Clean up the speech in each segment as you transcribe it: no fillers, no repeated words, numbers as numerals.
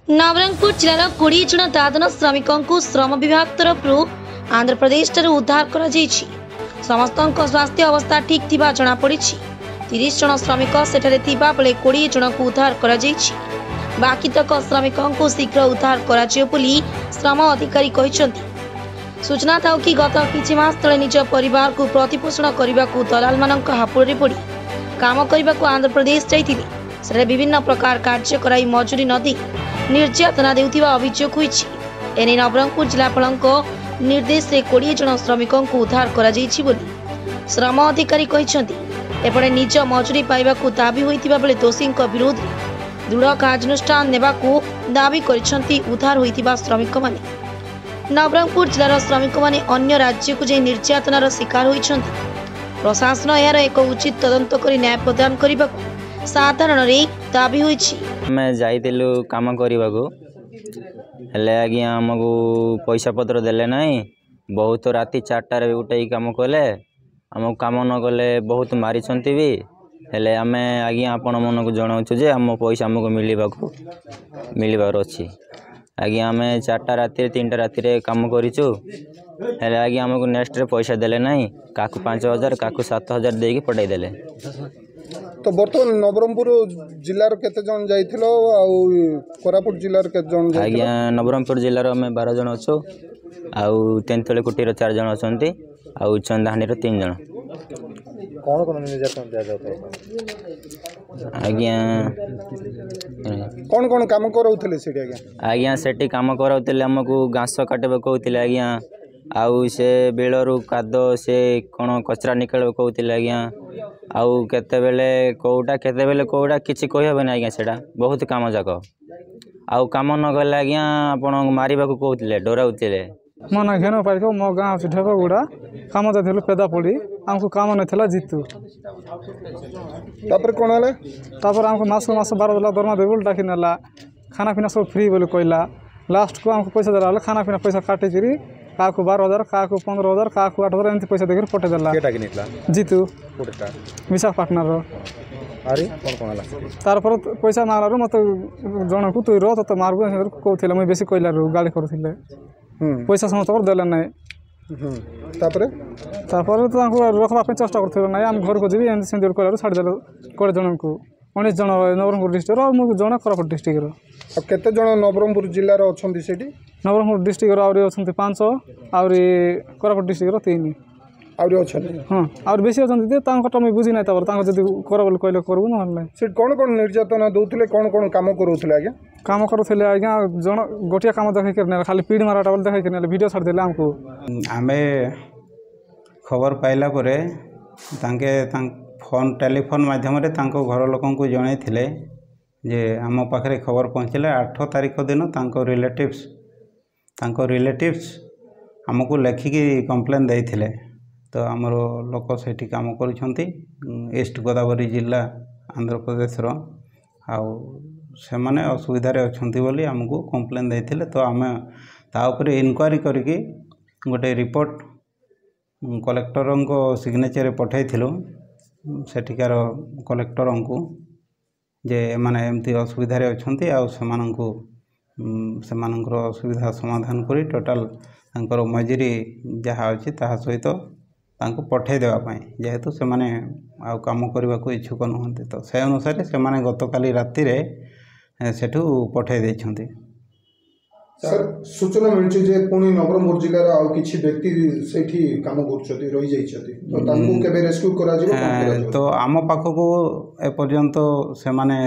नवरंगपुर जिलार 20 जन दादन श्रमिकों को श्रम विभाग तरफ आंध्र प्रदेश उद्धार कर समस्त स्वास्थ्य अवस्था ठीक थिबा जना पड़ी। 30 जन श्रमिक सेठारे थिबा बेले 20 जन को उद्धार कर बाकी तक श्रमिकों को शीघ्र उद्धार कर श्रम अधिकारी कहते। सूचना था कि गत किछि मास तले निज परिवार को प्रतिपोषण करने को दलाल मानक हापुड़े पड़ी काम करने को आंध्र प्रदेश जाइथिले। विभिन्न प्रकार कार्य कराई मजूरी न दे निर्यातना देउथिबा अभियोग होईछि। एने नवरंगपुर जिलापाल निर्देश से 20 जन श्रमिकों को उद्धार करा जाइछि बोली श्रम अधिकारी कहिसंती। एपटे निज मजूरी पाइबाकू दाबी होइतिबा बेले दोषीक विरोध दृढ़ कार्यानुष्ठान नेबाकू दाबी करिसंती उद्धार होइतिबा श्रमिक माने। नवरंगपुर जिलार श्रमिक माने अन्य राज्य को जे निर्यातनार शिकार होइसंती। प्रशासन यार एक उचित तदंत करी न्याय प्रदान करबाकू साधारण रे दाबी होइछि। मैं जाइतिलु काम करबाकू हेले आज्ञा हमको पैसा पत्र देले नहीं। बहुत राति 4टारे उठे काम कले आमको काम न कले बहुत मारिछंती भी हेले आमे आज्ञा आपण मन को जणाउछु जे हम पैसा हमको मिलिबार अछि। आज्ञा आमे 4टा राति 3टा राति काम करिछु हेले आज्ञा हमको नेक्स्ट रे पैसा देले नहीं। काकू 5000 काकू 7000 देके पठाई देले। तो बर्तमान नवरंगपुर जिलार केते जन जाइथिलो आ कोरापुट जिलार केते जन जाइथिलो? आज्ञा नवरंगपुर जिलार में 12 जन अछो आउ तेंतले कुटीर 4 जन अछंती आउ चंदाहानी 3 जन। कौन निर्यातन दिया जाता आज्ञा कौन काम करौथले सेठी? आज्ञा सेठी काम करौथले हमको घास काटबे कहउथिले आज्ञा आउ से बेलरू कादो से कौन कचरा निकल कहते आज्ञा आउ केते बेले कौटा किसी कही हेबे आज्ञा सेटा बहुत काम जाक आउ काम न गले आज्ञा आपण मारिबा को कहउथिले डराउथिले। मन घेन पाइक मो गाँव से ढेबगुड़ा काम जाइलु पेदा पड़ी आमको काम नाला जीतु तापर कौन है तापर आमको मास 12 देला दरमा देबुल डाकी नेला खाना पीना सब फ्री बोले कहला। लास्ट को आमको पैसा देला खाना पीना पैसा काटिकी काकू 12000 काकू 15000 काकू 8000 एमती पैसा देकर पठे देला। जीतु विशाखापाटनार तारपर पैसा मारु मत जन को तुई रो तो मारबो कहते मुझे बेसी कहला गाड़ी करुले पैसा समस्त देले ना। तापर तो रखवा चेष्टा कर ना आम घर को जी एमती कहला छाड़देल 20 जन को 19 जन नवरंगपुर डिस्ट्रिक्ट और मुझे जन कोरापुट डिस्ट्रिक्ट। केते जन नवरंगपुर जिल्लार अछंती सेठी? नवरंगपुर डिस्ट्रिक्ट आउरी अछंती 5 आउरी कोरापुट डिस्ट्रिक्ट 3 आउरी अछंती। हां और बेसी अछंती ते तांको मुई बुझी नै तापर तांको जदी कर बोल कहले करबो न हल्ला। से कोन निर्यातना दउथले कोन काम करूथले आज्ञा? काम करूथले आज्ञा जन गोटिया काम देखै करने खाली पीड माराटा बोल देखै करने वीडियो छाड़ देले हमको। आमे खबर पाइला परे तांके फोन टेलीफोन माध्यम घर लोक जन जे आम पाखे खबर पहुँचले 8 तारिख दिन रिलेटिव्स आमको लेखिकी कंप्लेन देइथिले। तो आमर लोक सेठी काम करुछंती ईस्ट गोदावरी जिला आंध्र प्रदेश आउ से माने असुविधारे अछंती बोली आमको कंप्लेन देइथिले। तो आमे ता उपरे इनक्वारी करिकी गोटे रिपोर्ट कलेक्टर को सिग्नेचर पठाइथिलु सेठिकार कलेक्टर को जे माने एमती असुविधार अछंती आ सेमानंकर असुविधा समाधान करी टोटाल तांकर मजूरी जहाँ अच्छी ताहा सहित तांको पठे देवा पाई जेहेतु से माने आ काम करने को इच्छुक नुहंती। तो से अनुसार से माने गतकाली राति रे सेठू पठे देछंती। सर सूचना मिलछि जे पुणी नवरंगपुर जिल्लार आउ किछि व्यक्ति सेठी काम करछथि रहि जाइछथि तो तांको केबे रेस्क्यू करा जिवो? तो आम पाखको ए पर्यंत से माने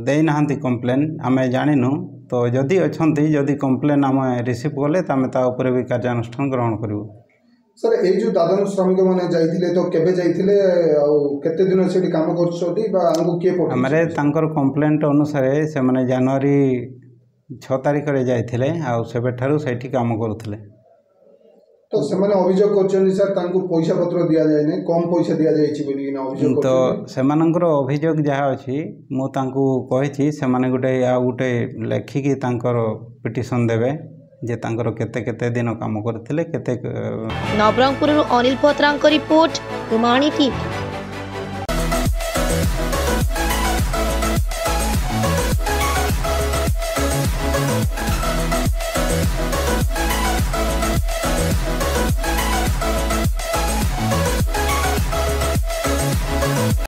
देई नाहंती कंप्लेन आमे जानिनु। तो जदि अछंती जदि कंप्लेन आम रिसीव कले तामे ता ऊपर भी कार्यानुष्ठान ग्रहण करिवो। सर ए जो दादन श्रमिक माने जाइथिले तो केबे जाइथिले आ केते दिन सेठी काम करछथि बा आंगु के पठि? हमरे तांकर कंप्लेंट अनुसार से माने जनवरी 6 तारिख रे जाइथिले आ सेबेठारु सेठी काम करूथिले। तो से माने अभियोग करछन सर तांको पैसा पत्र दिया जाय नै कम पैसा दिया जायछि बोली ना अभियोग। तो सेमानंकर अभियोग जहाँ अछि मु तांको कहिछि से माने गुटे लेखिकी तांकर पिटिशन देबे जे तांकर केते दिन काम करथिले केते। नवरंगपुर अनिल पत्रांक रिपोर्ट कुमाणी टीवी।